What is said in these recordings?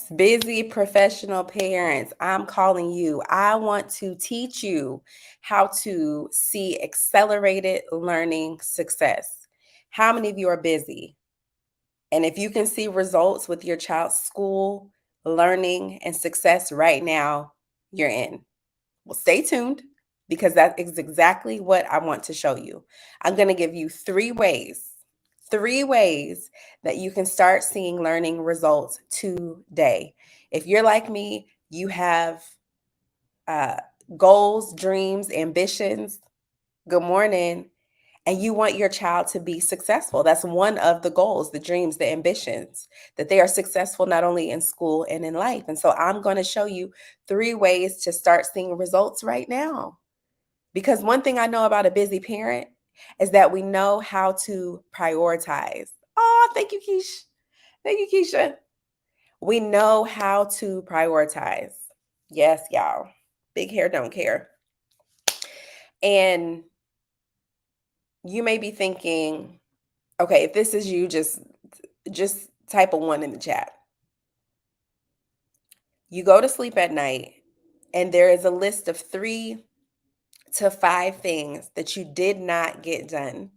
busy professional parents, I'm calling you. I want to teach you how to see accelerated learning success. How many of you are busy? And if you can see results with your child's school, learning, and success right now, you're in. Well, stay tuned because that is exactly what I want to show you. I'm going to give you three ways that you can start seeing learning results today. If you're like me, you have uh, goals, dreams, ambitions. Good morning. And you want your child to be successful. That's one of the goals, the dreams, the ambitions, that they are successful not only in school and in life. And so I'm going to show you three ways to start seeing results right now. Because one thing I know about a busy parent is that we know how to prioritize. Oh, thank you, Keisha. Thank you, Keisha. We know how to prioritize. Yes, y'all. Big hair don't care. And you may be thinking, okay, if this is you, just type a 1 in the chat. You go to sleep at night and there is a list of 3 to 5 things that you did not get done.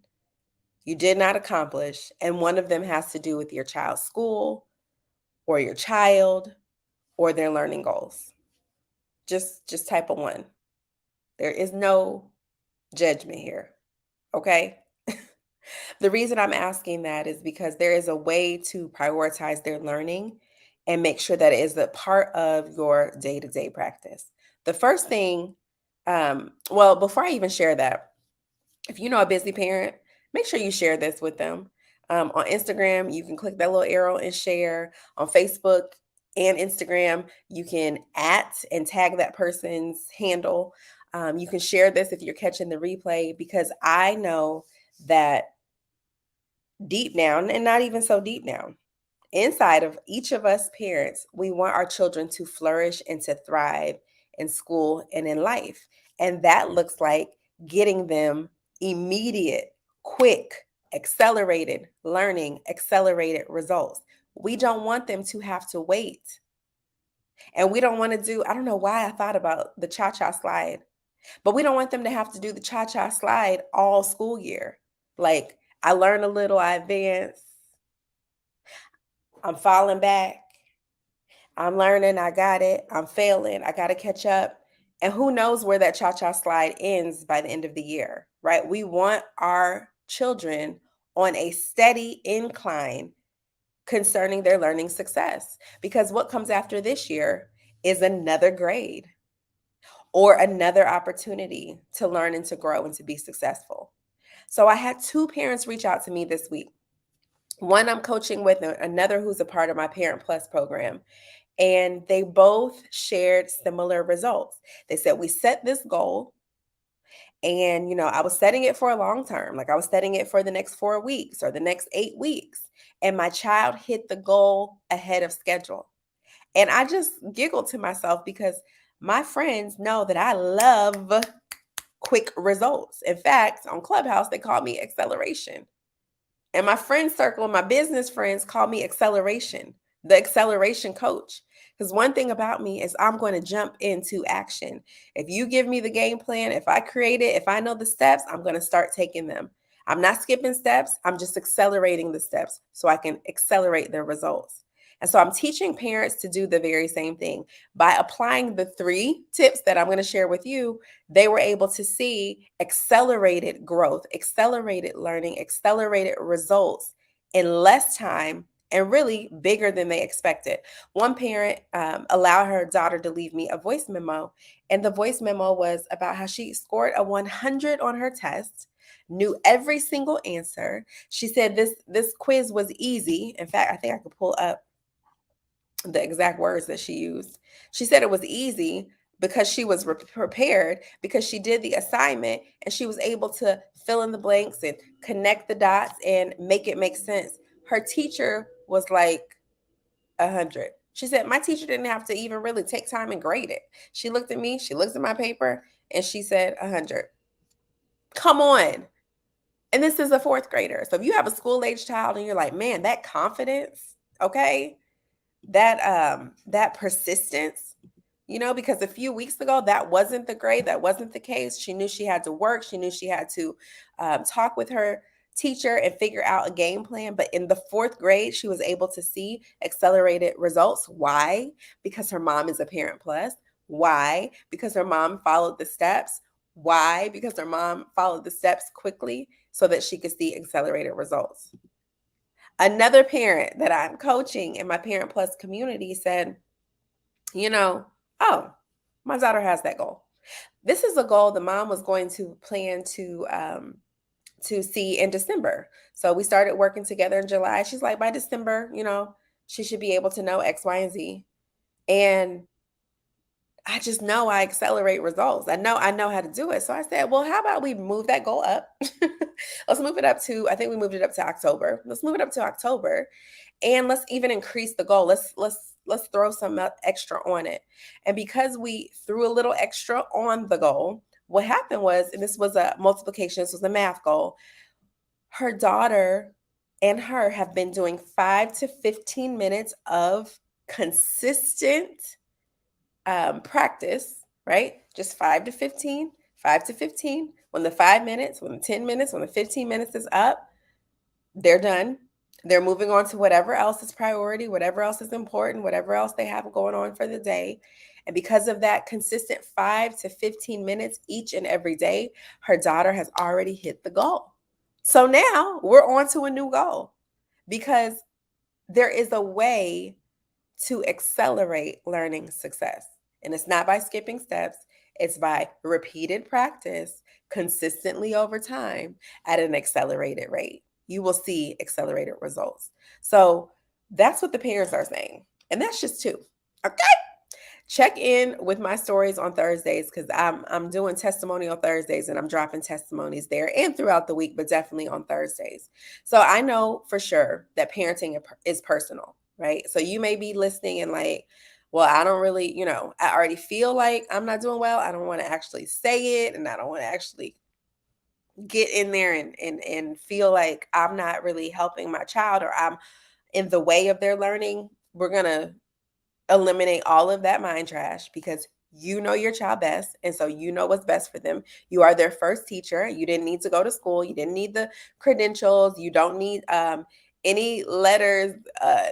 You did not accomplish, and one of them has to do with your child's school or your child or their learning goals. Just type a 1. There is no judgment here. Okay? The reason I'm asking that is because there is a way to prioritize their learning and make sure that it is a part of your day-to-day practice. The first thing, well, before I even share that, if you know a busy parent, make sure you share this with them. On Instagram, you can click that little arrow and share. On Facebook and Instagram, you can and tag that person's handle. You can share this if you're catching the replay, because I know that deep down, and not even so deep down, inside of each of us parents, we want our children to flourish and to thrive in school and in life. And that looks like getting them immediate, quick, accelerated learning, accelerated results. We don't want them to have to wait. And we don't want to do, I don't know why I thought about the cha-cha slide, but we don't want them to have to do the cha-cha slide all school year. Like, I learn a little, I advance, I'm falling back, I'm learning, I got it, I'm failing, I got to catch up. And who knows where that cha-cha slide ends by the end of the year, right? We want our children on a steady incline concerning their learning success, because what comes after this year is another grade or another opportunity to learn and to grow and to be successful. So I had 2 parents reach out to me this week. One I'm coaching with, another who's a part of my Parent Plus program. And they both shared similar results. They said, we set this goal, and I was setting it for a long term. Like, I was setting it for the next 4 weeks or the next 8 weeks. And my child hit the goal ahead of schedule. And I just giggled to myself because my friends know that I love quick results. In fact, on Clubhouse, they call me acceleration. And my friend circle, my business friends call me acceleration, the acceleration coach. Because one thing about me is I'm going to jump into action. If you give me the game plan, if I create it, if I know the steps, I'm going to start taking them. I'm not skipping steps. I'm just accelerating the steps so I can accelerate their results. And so I'm teaching parents to do the very same thing. By applying the 3 tips that I'm going to share with you, they were able to see accelerated growth, accelerated learning, accelerated results in less time, and really bigger than they expected. One parent allowed her daughter to leave me a voice memo, and the voice memo was about how she scored a 100 on her test, knew every single answer. She said this quiz was easy. In fact, I think I could pull up the exact words that she used. She said it was easy because she was prepared, because she did the assignment and she was able to fill in the blanks and connect the dots and make it make sense. Her teacher was like 100. She said, my teacher didn't have to even really take time and grade it. She looked at me, she looked at my paper, and she said 100. Come on. And this is a 4th grader. So if you have a school-age child and you're like, man, that confidence, okay, that persistence, because a few weeks ago that wasn't the grade, that wasn't the case. She knew she had to work, she knew she had to talk with her teacher and figure out a game plan. But in the fourth grade, she was able to see accelerated results. Why? Because her mom is a parent plus. Why? Because her mom followed the steps. Why? Because her mom followed the steps quickly so that she could see accelerated results. Another parent that I'm coaching in my Parent Plus community said, oh, my daughter has that goal. This is a goal the mom was going to plan to see in December. So we started working together in July. She's like, by December, she should be able to know X, Y, and Z. And I just know I accelerate results. I know how to do it. So I said, well, how about we move that goal up? Let's move it up to, I think we moved it up to October. Let's move it up to October, and let's even increase the goal. Let's throw some extra on it. And because we threw a little extra on the goal, what happened was, and this was a multiplication, this was a math goal, her daughter and her have been doing 5 to 15 minutes of consistent practice, right? Just 5 to 15, 5 to 15. When the 5 minutes, when the 10 minutes, when the 15 minutes is up, they're done. They're moving on to whatever else is priority, whatever else is important, whatever else they have going on for the day. And because of that consistent 5 to 15 minutes each and every day, her daughter has already hit the goal. So now we're on to a new goal, because there is a way to accelerate learning success. And it's not by skipping steps, it's by repeated practice consistently over time at an accelerated rate. You will see accelerated results. So that's what the parents are saying. And that's just two. Okay. Check in with my stories on Thursdays, because I'm doing testimonial Thursdays, and I'm dropping testimonies there and throughout the week, but definitely on Thursdays. So I know for sure that parenting is personal, right? So you may be listening and like, well, I don't really, I already feel like I'm not doing well. I don't want to actually say it, and I don't want to actually get in there and feel like I'm not really helping my child, or I'm in the way of their learning. We're going to eliminate all of that mind trash, because you know your child best. And so you know what's best for them. You are their first teacher. You didn't need to go to school. You didn't need the credentials. You don't need any letters,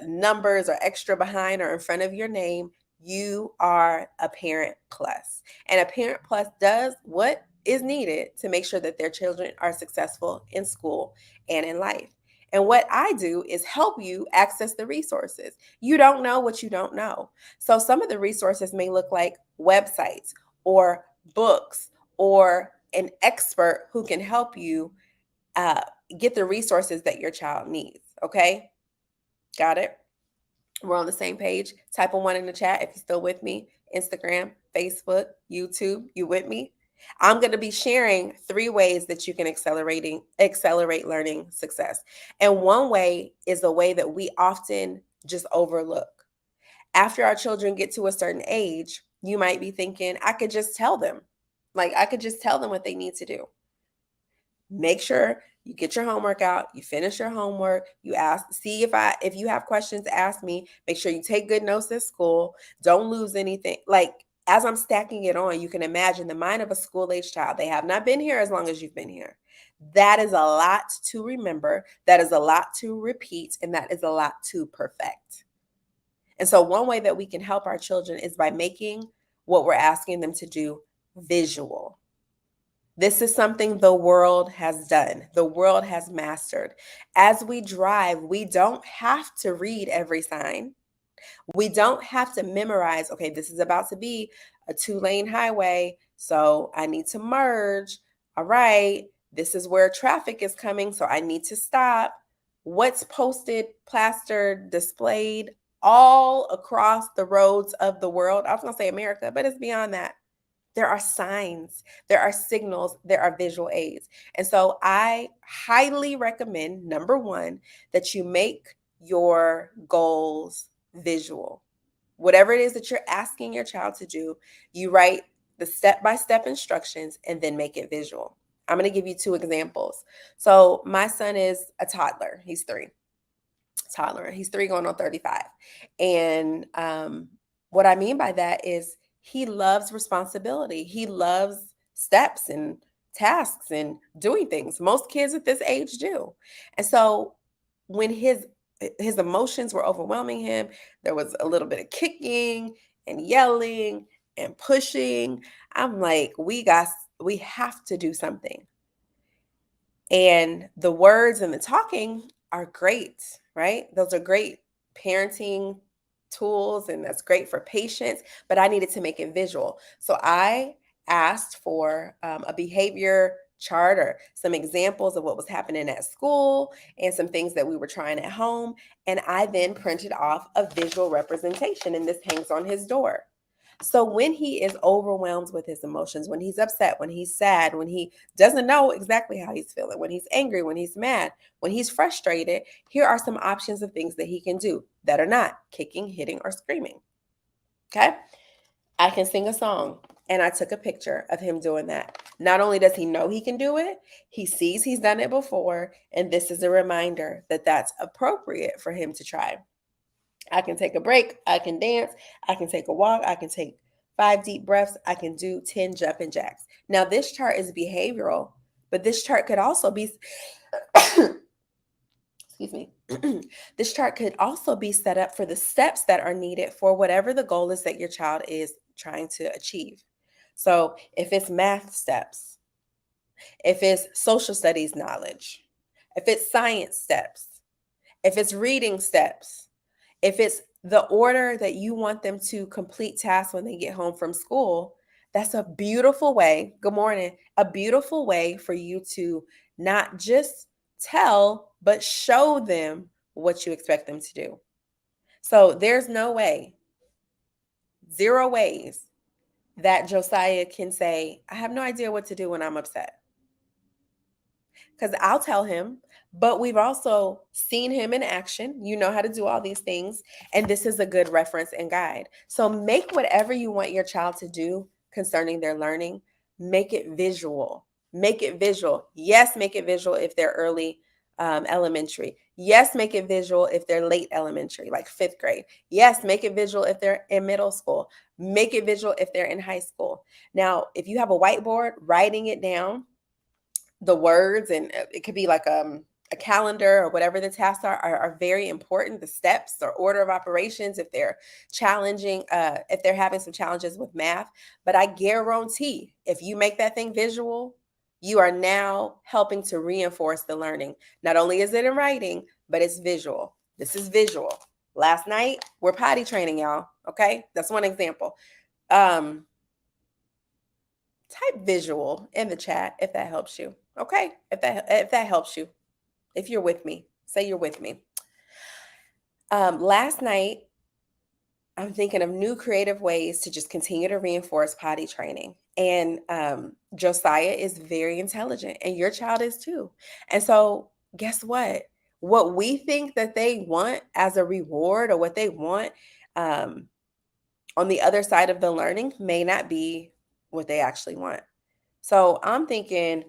numbers, or extra behind or in front of your name. You are a parent plus. And a parent plus does what is needed to make sure that their children are successful in school and in life. And what I do is help you access the resources. You don't know what you don't know. So some of the resources may look like websites or books or an expert who can help you uh, get the resources that your child needs. Okay? Got it? We're on the same page. Type a 1 in the chat if you're still with me. Instagram, Facebook, YouTube, you with me? I'm going to be sharing 3 ways that you can accelerate learning success. And one way is a way that we often just overlook. After our children get to a certain age, you might be thinking, I could just tell them. Like, I could just tell them what they need to do. Make sure you get your homework out, you finish your homework, you see if you have questions, ask me. Make sure you take good notes at school. Don't lose anything. Like, as I'm stacking it on, you can imagine the mind of a school-age child. They have not been here as long as you've been here. That is a lot to remember. That is a lot to repeat, and that is a lot to perfect. And so one way that we can help our children is by making what we're asking them to do visual. This is something the world has done. The world has mastered. As we drive, we don't have to read every sign. We don't have to memorize, okay, this is about to be a 2-lane highway, so I need to merge. All right, this is where traffic is coming, so I need to stop. What's posted, plastered, displayed all across the roads of the world? I was going to say America, but it's beyond that. There are signs, there are signals, there are visual aids. And so I highly recommend, number 1, that you make your goals visual. Whatever it is that you're asking your child to do, you write the step-by-step instructions and then make it visual. I'm going to give you 2 examples. So my son is a toddler. He's 3. tolerant. He's 3 going on 35. And what I mean by that is he loves responsibility. He loves steps and tasks and doing things. Most kids at this age do. And so when his emotions were overwhelming him, there was a little bit of kicking and yelling and pushing. I'm like, we have to do something. And the words and the talking are great, right? Those are great parenting tools, and that's great for patience, but I needed to make it visual. So I asked for a behavior chart or some examples of what was happening at school and some things that we were trying at home. And I then printed off a visual representation, and this hangs on his door. So when he is overwhelmed with his emotions, when he's upset, when he's sad, when he doesn't know exactly how he's feeling, when he's angry, when he's mad, when he's frustrated, here are some options of things that he can do that are not kicking, hitting, or screaming. Okay? I can sing a song. And I took a picture of him doing that. Not only does he know he can do it, he sees he's done it before. And this is a reminder that that's appropriate for him to try. I can take a break. I can dance. I can take a walk. I can take 5 deep breaths. I can do 10 jumping jacks. Now, this chart is behavioral, but this chart could also be, excuse me, this chart could also be set up for the steps that are needed for whatever the goal is that your child is trying to achieve. So, if it's math steps, if it's social studies knowledge, if it's science steps, if it's reading steps, if it's the order that you want them to complete tasks when they get home from school, that's a beautiful way. Good morning. A beautiful way for you to not just tell, but show them what you expect them to do. So there's no way, 0 ways that Josiah can say, I have no idea what to do when I'm upset. Because I'll tell him, but we've also seen him in action. You know how to do all these things. And this is a good reference and guide. So make whatever you want your child to do concerning their learning, make it visual. Make it visual. Yes, make it visual if they're early elementary. Yes, make it visual if they're late elementary, like 5th grade. Yes, make it visual if they're in middle school. Make it visual if they're in high school. Now, if you have a whiteboard, writing it down, the words, and it could be like a calendar or whatever the tasks are very important. The steps or order of operations, if they're challenging, if they're having some challenges with math. But I guarantee if you make that thing visual, you are now helping to reinforce the learning. Not only is it in writing, but it's visual. This is visual. Last night, we're potty training, y'all. Okay, that's one example. Type visual in the chat if that helps you. Okay, if that helps you, if you're with me, say you're with me. Last night, I'm thinking of new creative ways to just continue to reinforce potty training. And Josiah is very intelligent, and your child is too. And so, guess what? What we think that they want as a reward, or what they want um, on the other side of the learning, may not be what they actually want. So I'm thinking,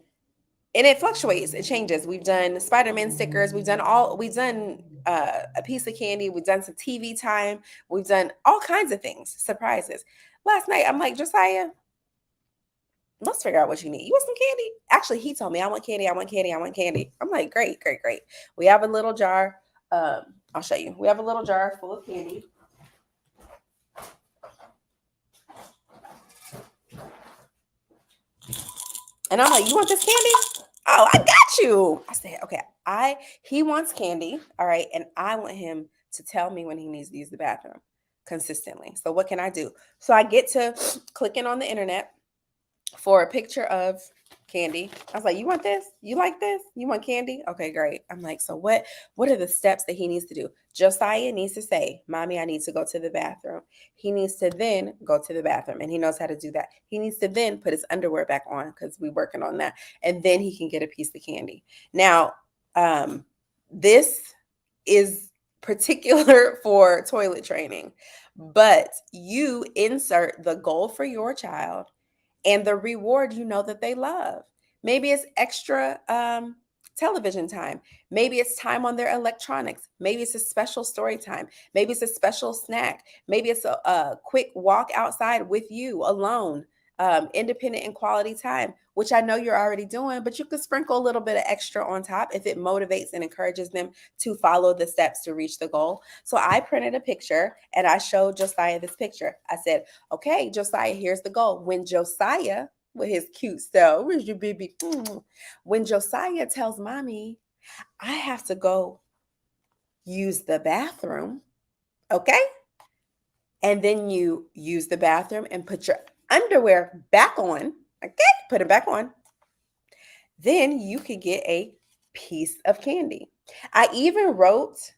and it fluctuates, it changes. We've done Spider-Man stickers, we've done a piece of candy, we've done some TV time, we've done all kinds of things, surprises. Last night, I'm like, Josiah, let's figure out what you need. You want some candy? Actually, he told me, I want candy, I want candy, I want candy. I'm like, great, great, great. We have a little jar. I'll show you. We have a little jar full of candy. And I'm like, you want this candy? Oh, I got you. I said, okay, he wants candy. All right. And I want him to tell me when he needs to use the bathroom consistently. So what can I do? So I get to clicking on the internet for a picture of candy. I was like, you want this? You like this? You want candy? Okay, great. I'm like, so what are the steps that he needs to do? Josiah needs to say, Mommy, I need to go to the bathroom. He needs to then go to the bathroom, and he knows how to do that. He needs to then put his underwear back on, because we're working on that. And then he can get a piece of candy. Now, this is particular for toilet training, but you insert the goal for your child and the reward you know that they love. Maybe it's extra television time. Maybe it's time on their electronics. Maybe it's a special story time. Maybe it's a special snack. Maybe it's a quick walk outside with you alone, independent and quality time, which I know you're already doing, but you could sprinkle a little bit of extra on top if it motivates and encourages them to follow the steps to reach the goal. So I printed a picture and I showed Josiah this picture. I said, okay, Josiah, here's the goal. When Josiah, with his cute self, where's your baby? When Josiah tells mommy, I have to go use the bathroom, okay? And then you use the bathroom and put your underwear back on, okay? Put it back on. Then you could get a piece of candy. I even wrote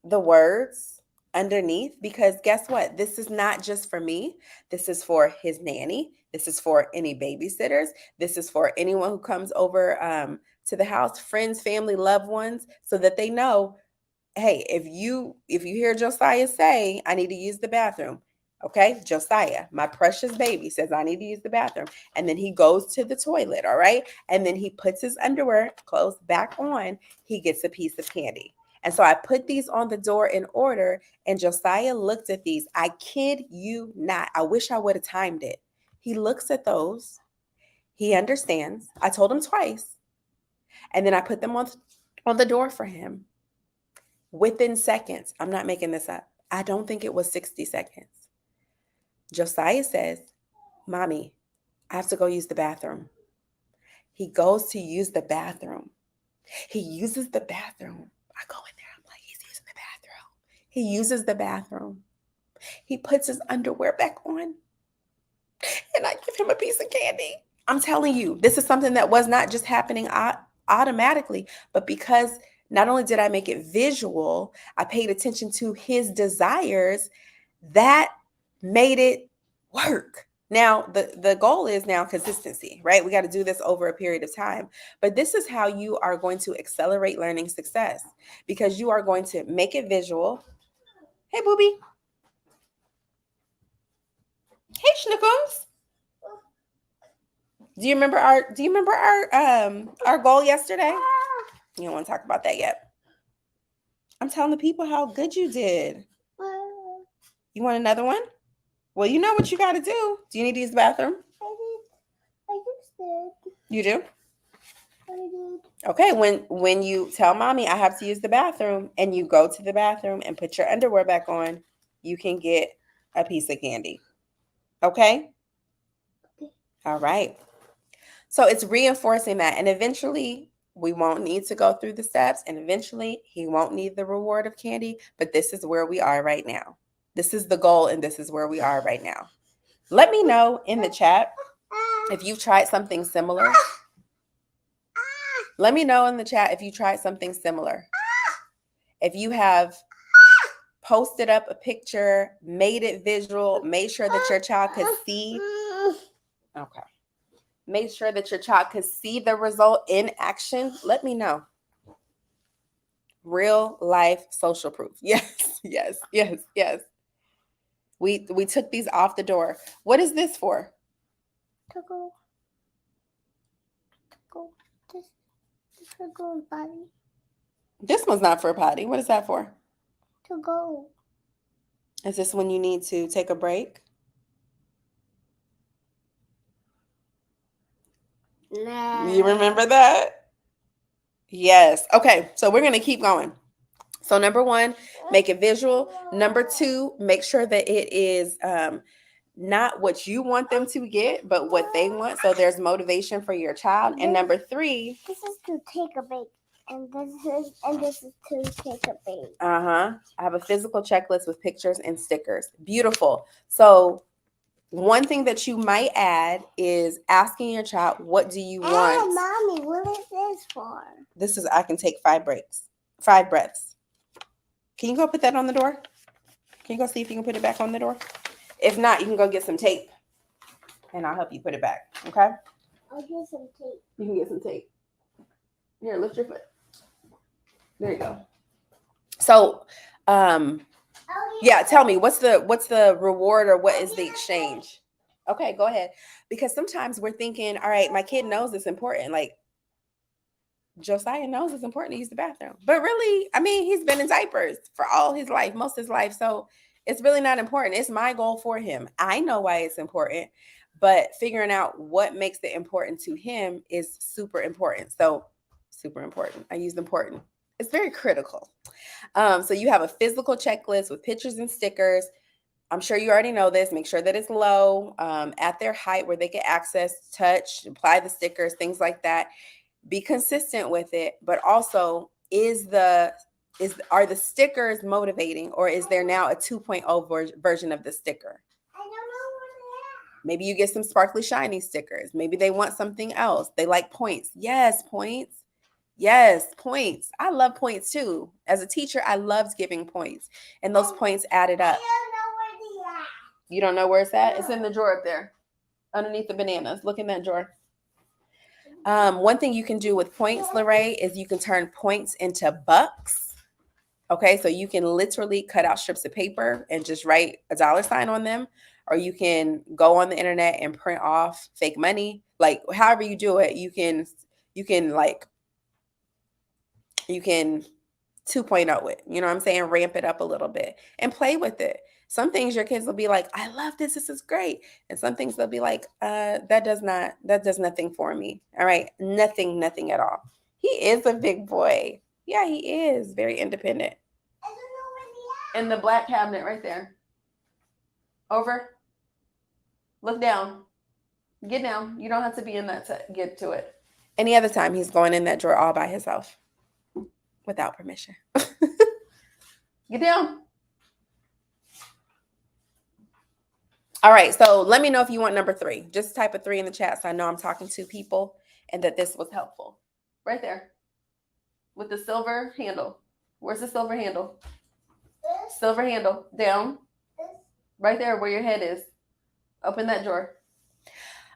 the words underneath because guess what? This is not just for me. This is for his nanny. This is for any babysitters. This is for anyone who comes over to the house, friends, family, loved ones, so that they know, hey, if you hear Josiah say, I need to use the bathroom, okay, Josiah, my precious baby, says I need to use the bathroom, and then he goes to the toilet, all right, and then he puts his underwear clothes back on, he gets a piece of candy. And so I put these on the door in order, and Josiah looked at these. I kid you not. I wish I would have timed it. He looks at those. He understands. I told him twice. And then I put them on the door for him. Within seconds, I'm not making this up. I don't think it was 60 seconds. Josiah says, Mommy, I have to go use the bathroom. He goes to use the bathroom. He uses the bathroom. I go in there. I'm like, he's using the bathroom. He uses the bathroom. He puts his underwear back on. And I give him a piece of candy. I'm telling you, this is something that was not just happening automatically, but because not only did I make it visual, I paid attention to his desires. That made it work. Now, the goal is now consistency, right? We got to do this over a period of time. But this is how you are going to accelerate learning success, because you are going to make it visual. Hey, booby. Hey, Schnookums. Do you remember our goal yesterday? You don't want to talk about that yet. I'm telling the people how good you did. You want another one? Well, you know what you got to do. Do you need to use the bathroom? I used it. You do? I did. Okay, when you tell mommy I have to use the bathroom and you go to the bathroom and put your underwear back on, you can get a piece of candy. Okay? All right. So it's reinforcing that. And eventually we won't need to go through the steps. And eventually he won't need the reward of candy. But this is where we are right now. This is the goal. And this is where we are right now. Let me know in the chat if you've tried something similar. Let me know in the chat if you tried something similar. If you have posted up a picture, made it visual, made sure that your child could see. Okay. Make sure that your child could see the result in action. Let me know. Real life social proof. Yes, yes, yes, yes. We took these off the door. What is this for? To go. This will go in potty. This one's not for a potty. What is that for? To go. Is this when you need to take a break? Nah. You remember that? Yes. Okay, so we're going to keep going. So number 1, make it visual. Number 2, make sure that it is not what you want them to get, but what they want. So there's motivation for your child. And number 3, this is to take a break. And this is to take a break. I have a physical checklist with pictures and stickers. Beautiful. So one thing that you might add is asking your child, what do you want? Mommy, what is this for? This is, I can take 5 breaths. Can you go put that on the door? Can you go see if you can put it back on the door? If not, you can go get some tape and I'll help you put it back. Okay? I'll get some tape. You can get some tape. Here, lift your foot. There you go. So, yeah, tell me, what's the reward or what is the exchange? Okay, go ahead. Because sometimes we're thinking, all right, my kid knows it's important. Like, Josiah knows it's important to use the bathroom. But really, I mean, he's been in diapers for all his life, most of his life. So it's really not important. It's my goal for him. I know why it's important, but figuring out what makes it important to him is super important. So, super important. I use important. It's very critical. So you have a physical checklist with pictures and stickers. I'm sure you already know this. Make sure that it's low, at their height where they can access, touch, apply the stickers, things like that. Be consistent with it, but also are the stickers motivating, or is there now a 2.0 version of the sticker? I don't know where Maybe you get some sparkly shiny stickers. Maybe they want something else. They like points. Yes, points. Yes, points. I love points too. As a teacher, I loved giving points, and those points added I up. don't know where they are. You don't know where it's at? It's in the drawer up there, underneath the bananas. Look in that drawer. One thing you can do with points, Lorraine, is you can turn points into bucks. Okay, so you can literally cut out strips of paper and just write a dollar sign on them, or you can go on the internet and print off fake money. Like however you do it, you can like you can 2.0 it. You know what I'm saying? Ramp it up a little bit and play with it. Some things your kids will be like, I love this. This is great. And some things they'll be like, that does nothing for me. All right. Nothing at all. He is a big boy. Yeah, he is very independent. I don't know where they are. In the black cabinet right there. Over. Look down. Get down. You don't have to be in that to get to it. Any other time, he's going in that drawer all by himself without permission. Get down. All right, so let me know if you want number 3. Just type a 3 in the chat so I know I'm talking to people and that this was helpful. Right there. With the silver handle. Where's the silver handle? This, Silver handle. Down. this. Right there where your head is. Open that drawer.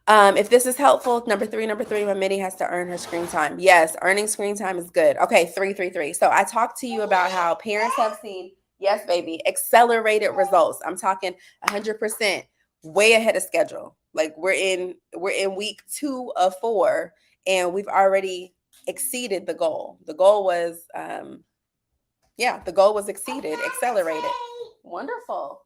If this is helpful, number three, my Minnie has to earn her screen time. Yes, earning screen time is good. Okay, 3. So I talked to you about how parents have seen, yes, baby, accelerated results. I'm talking 100%, way ahead of schedule. Like we're in week 2 of 4, and we've already exceeded the goal. The goal was, exceeded, accelerated. Wonderful.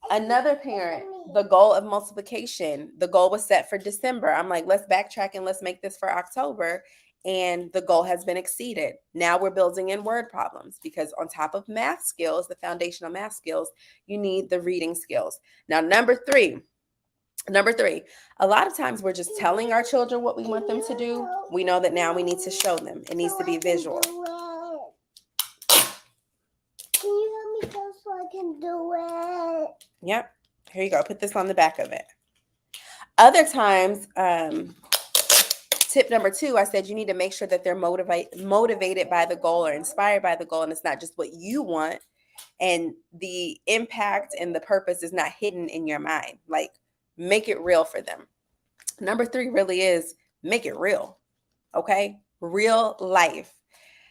Another parent, the goal of multiplication, the goal was set for December. I'm like, let's backtrack and let's make this for October. And the goal has been exceeded. Now we're building in word problems because on top of math skills, the foundational math skills, you need the reading skills. Now, number three, a lot of times we're just telling our children what we want them to do. We know that now we need to show them. It needs to be visual. Can you help me go so I can do it? Yep. Here you go. Put this on the back of it. Other times, tip number 2, I said you need to make sure that they're motivated by the goal or inspired by the goal, and it's not just what you want, and the impact and the purpose is not hidden in your mind. Like, make it real for them. Number 3 really is make it real. Okay? Real life.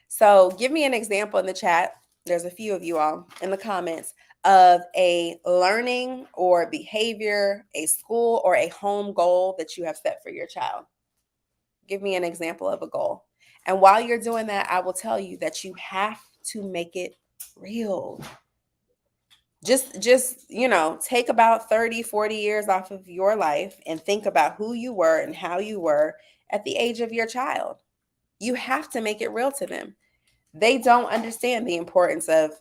So give me an example in the chat. There's a few of you all in the comments of a learning or behavior, a school or a home goal that you have set for your child. Give me an example of a goal. And while you're doing that, I will tell you that you have to make it real. Just take about 30, 40 years off of your life and think about who you were and how you were at the age of your child. You have to make it real to them. They don't understand the importance of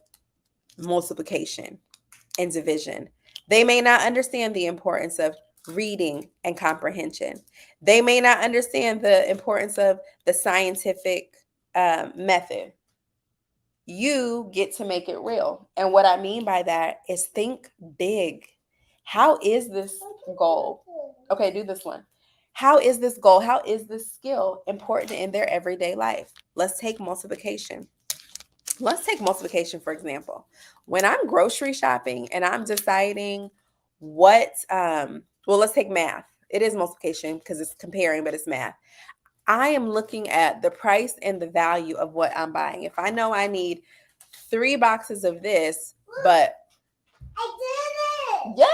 multiplication and division. They may not understand the importance of reading and comprehension. They may not understand the importance of the scientific method. You get to make it real. And what I mean by that is think big. How is this goal? Okay, do this one. How is this goal? How is this skill important in their everyday life? Let's take multiplication. For example. When I'm grocery shopping and I'm deciding let's take math. It is multiplication because it's comparing, but it's math. I am looking at the price and the value of what I'm buying. If I know I need 3 boxes of this, but I did it.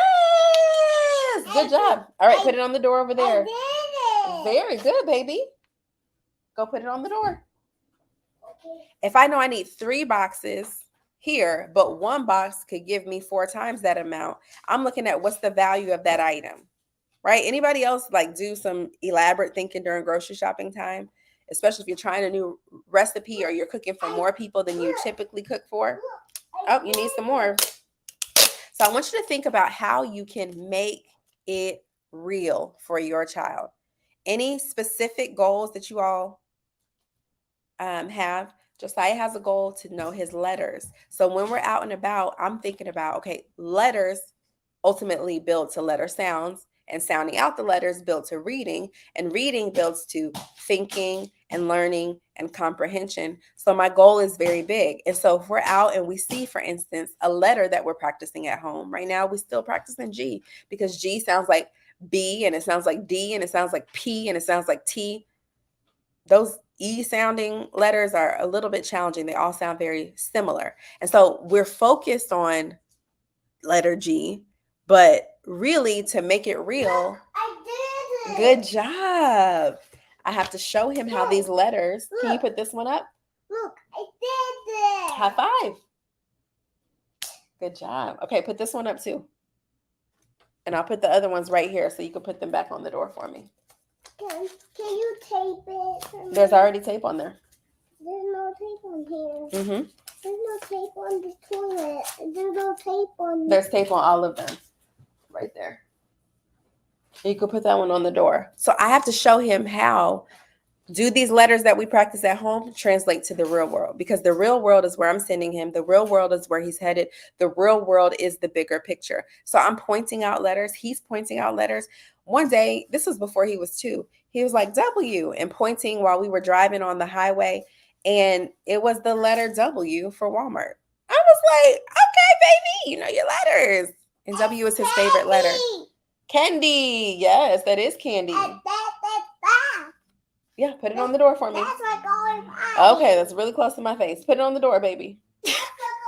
Yes, good job. All right, put it on the door over there. I did it. Very good, baby. Go put it on the door. If I know I need 3 boxes here, but one box could give me 4 times that amount, I'm looking at what's the value of that item, right? Anybody else like do some elaborate thinking during grocery shopping time, especially if you're trying a new recipe or you're cooking for more people than you typically cook for? Oh, you need some more. So I want you to think about how you can make it real for your child. Any specific goals that you all have? Josiah has a goal to know his letters. So when we're out and about, I'm thinking about, okay, letters ultimately build to letter sounds, and sounding out the letters build to reading, and reading builds to thinking and learning and comprehension. So my goal is very big. And so if we're out and we see, for instance, a letter that we're practicing at home, right now we still practicing G, because G sounds like B, and it sounds like D, and it sounds like P, and it sounds like T. Those E sounding letters are a little bit challenging. They all sound very similar. And so we're focused on letter G, but really to make it real, I did it. good job. I have to show him how these letters. Can you put this one up? Look, I did it. High five. Good job. Okay, put this one up too. And I'll put the other ones right here so you can put them back on the door for me. Can you tape it for me? There's already tape on there. There's no tape on here. Mm-hmm. There's no tape on the toilet. There's no tape on. There's tape on all of them. Right there. You could put that one on the door. So I have to show him how do these letters that we practice at home translate to the real world, because the real world is where I'm sending him. The real world is where he's headed. The real world is the bigger picture. So I'm pointing out letters. He's pointing out letters. One day, this was before he was 2, he was like W and pointing while we were driving on the highway. And it was the letter W for Walmart. I was like, okay, baby, you know your letters. And W is his favorite letter. Candy. Yes, that is candy. Yeah, put it on the door for me. That's like going potty. Okay, that's really close to my face. Put it on the door, baby. That's like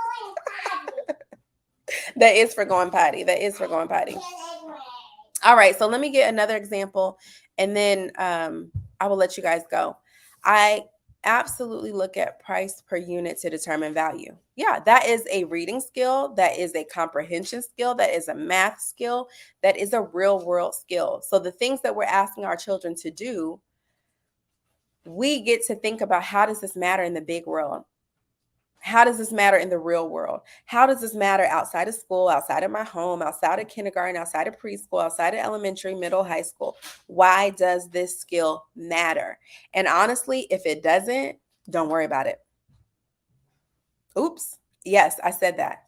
going potty. That is for going potty. That is for going potty. All right, so let me get another example, and then I will let you guys go. I absolutely look at price per unit to determine value. Yeah, that is a reading skill. That is a comprehension skill. That is a math skill. That is a real world skill. So the things that we're asking our children to do, we get to think about, how does this matter in the big world? How does this matter in the real world? How does this matter outside of school, outside of my home, outside of kindergarten, outside of preschool, outside of elementary, middle, high school? Why does this skill matter? And honestly, if it doesn't, don't worry about it. Oops. Yes, I said that.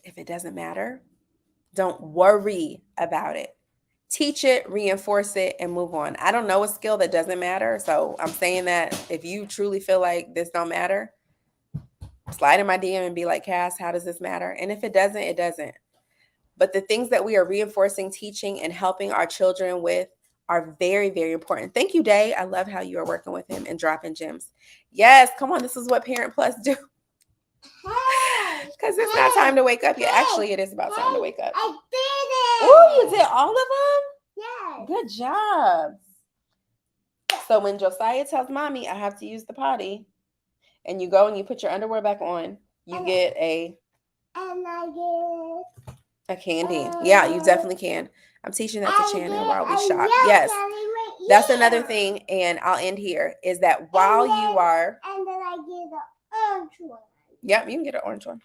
If it doesn't matter, don't worry about it. Teach it, reinforce it, and move on. I don't know a skill that doesn't matter. So I'm saying that if you truly feel like this don't matter, slide in my DM and be like, Cass, how does this matter? And if it doesn't, it doesn't. But the things that we are reinforcing, teaching, and helping our children with are very, very important. Thank you, Day. I love how you are working with him and dropping gems. Yes, come on. This is what Parent Plus do. Because it's not time to wake up yet. Actually, it is about time to wake up. I did it. Oh, you did all of them? Yes. Good job. So when Josiah tells mommy I have to use the potty, and you go and you put your underwear back on, you get And I get a candy. Yeah, you definitely can. I'm teaching that to Shannon while we shop. Yes. That's another thing, and I'll end here, is that while you are... And then I get the orange one. Yep, you can get an orange one.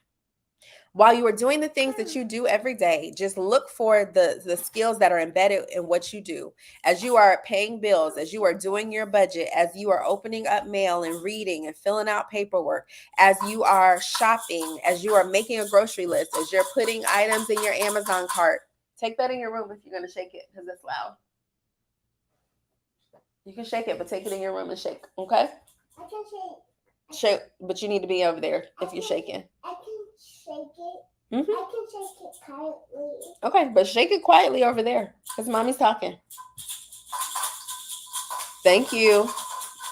While you are doing the things that you do every day, just look for the skills that are embedded in what you do. As you are paying bills, as you are doing your budget, as you are opening up mail and reading and filling out paperwork, as you are shopping, as you are making a grocery list, as you're putting items in your Amazon cart. Take that in your room if you're going to shake it, because it's loud. You can shake it, but take it in your room and shake, okay? I can shake. Shake, but you need to be over there if you're shaking. I can shake it. Mm-hmm. I can shake it quietly. Okay, but shake it quietly over there, because mommy's talking. Thank you.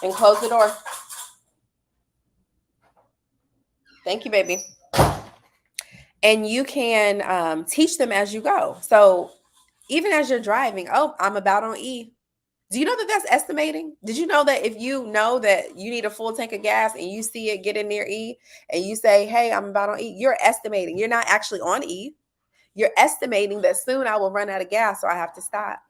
And close the door. Thank you, baby. And you can teach them as you go. So even as you're driving, oh, I'm about on E. Do you know that that's estimating? Did you know that if you know that you need a full tank of gas and you see it getting near E and you say, hey, I'm about on E, you're estimating. You're not actually on E. You're estimating that soon I will run out of gas, so I have to stop.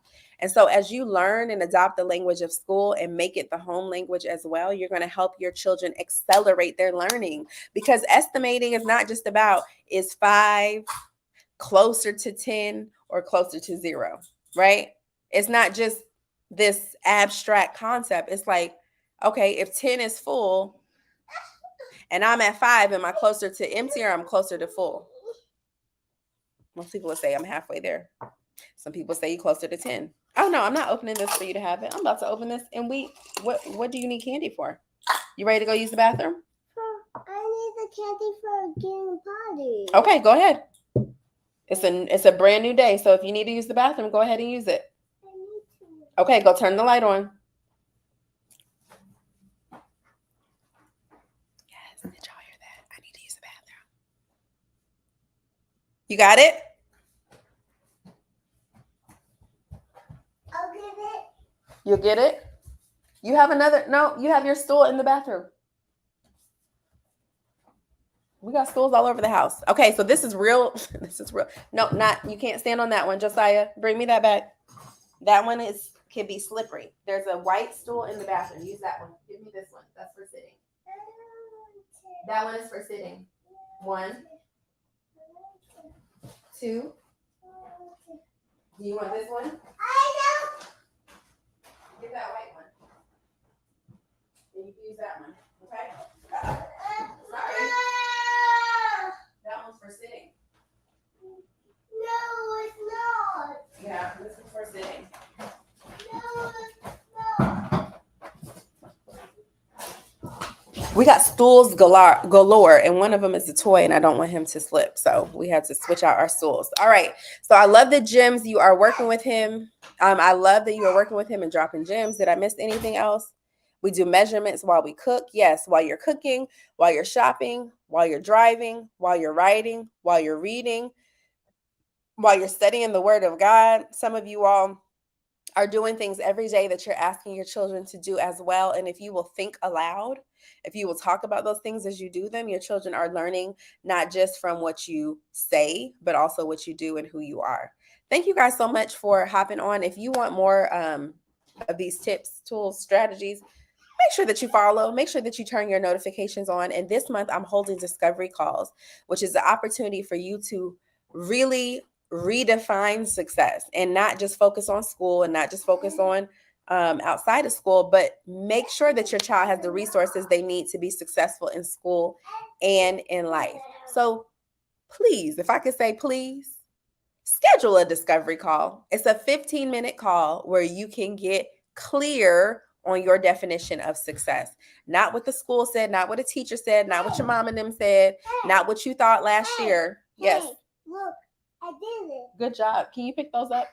And so, as you learn and adopt the language of school and make it the home language as well, you're going to help your children accelerate their learning, because estimating is not just about is 5 closer to 10 or closer to 0, right? It's not just this abstract concept. It's like, okay, if 10 is full and I'm at 5, am I closer to empty or I'm closer to full? Most people will say I'm halfway there. Some people say you're closer to 10. Oh no, I'm not opening this for you to have it. I'm about to open this. And what do you need candy for? You ready to go use the bathroom? I need the candy for getting potty. Okay, go ahead. It's a brand new day, so if you need to use the bathroom, go ahead and use it. I need to. Okay, go turn the light on. Yes, did y'all hear that? I need to use the bathroom. You got it? I'll get it. You'll get it? You have another, no, you have your stool in the bathroom. We got stools all over the house. Okay, so this is real. This is real. No, not, you can't stand on that one, Josiah. Bring me that back. That one can be slippery. There's a white stool in the bathroom. Use that one. Give me this one. That's for sitting. That one is for sitting. 1, 2. Do you want this one? I know. Get that white one. And you can use that one. Okay? Sorry. That one's for sitting. No, it's not. Yeah, this is for sitting. No, it's not. We got stools galore, and one of them is a toy, and I don't want him to slip. So we had to switch out our stools. All right. So I love the gems you are working with him. I love that you are working with him and dropping gems. Did I miss anything else? We do measurements while we cook. Yes, while you're cooking, while you're shopping, while you're driving, while you're writing, while you're reading, while you're studying the Word of God. Some of you all are doing things every day that you're asking your children to do as well. And if you will think aloud, if you will talk about those things as you do them, your children are learning not just from what you say, but also what you do and who you are. Thank you guys so much for hopping on. If you want more of these tips, tools, strategies, make sure that you follow, make sure that you turn your notifications on. And this month I'm holding discovery calls, which is the opportunity for you to really redefine success and not just focus on school and not just focus on outside of school, but make sure that your child has the resources they need to be successful in school and in life. So please, if I could say please, schedule a discovery call. It's a 15-minute call where you can get clear on your definition of success. Not what the school said, not what a teacher said, not what your mom and them said, not what you thought last year. Yes. Look, I did it. Good job. Can you pick those up?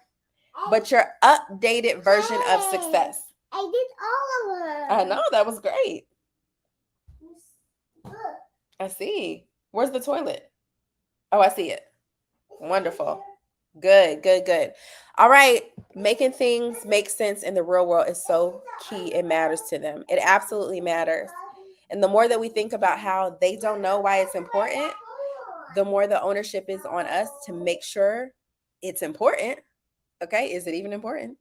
But your updated version of success. I did all of them. I know, that was great. Look. I see. Where's the toilet? Oh, I see it. Wonderful. Good, good, good. All right. Making things make sense in the real world is so key. It matters to them. It absolutely matters. And the more that we think about how they don't know why it's important, the more the ownership is on us to make sure it's important. Okay. Is it even important?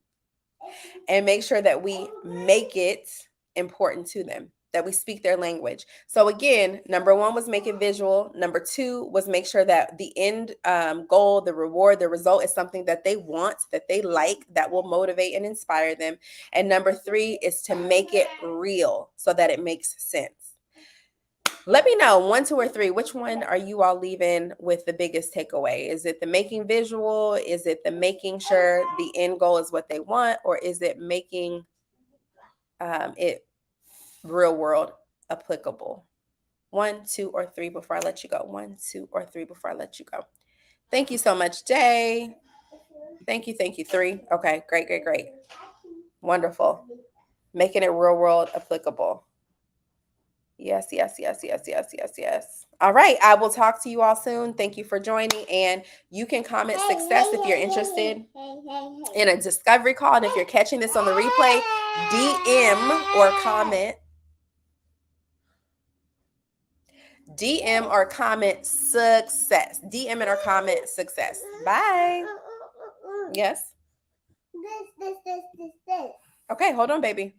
And make sure that we make it important to them, that we speak their language. So again, number 1 was make it visual. Number 2 was make sure that the end goal, the reward, the result is something that they want, that they like, that will motivate and inspire them. And number 3 is to make it real so that it makes sense. Let me know, 1, 2, or 3, which one are you all leaving with the biggest takeaway? Is it the making visual? Is it the making sure the end goal is what they want? Or is it making it real world applicable? 1, 2, or 3 before I let you go. 1, 2, or 3 before I let you go. Thank you so much, Jay. Thank you. 3. Okay, great, great, great. Wonderful. Making it real world applicable. Yes, yes, yes, yes, yes, yes, yes. All right. I will talk to you all soon. Thank you for joining. And you can comment success if you're interested in a discovery call. And if you're catching this on the replay, DM or comment. DM or comment success. DM and or comment success. Bye. Yes. This. Okay, hold on, baby.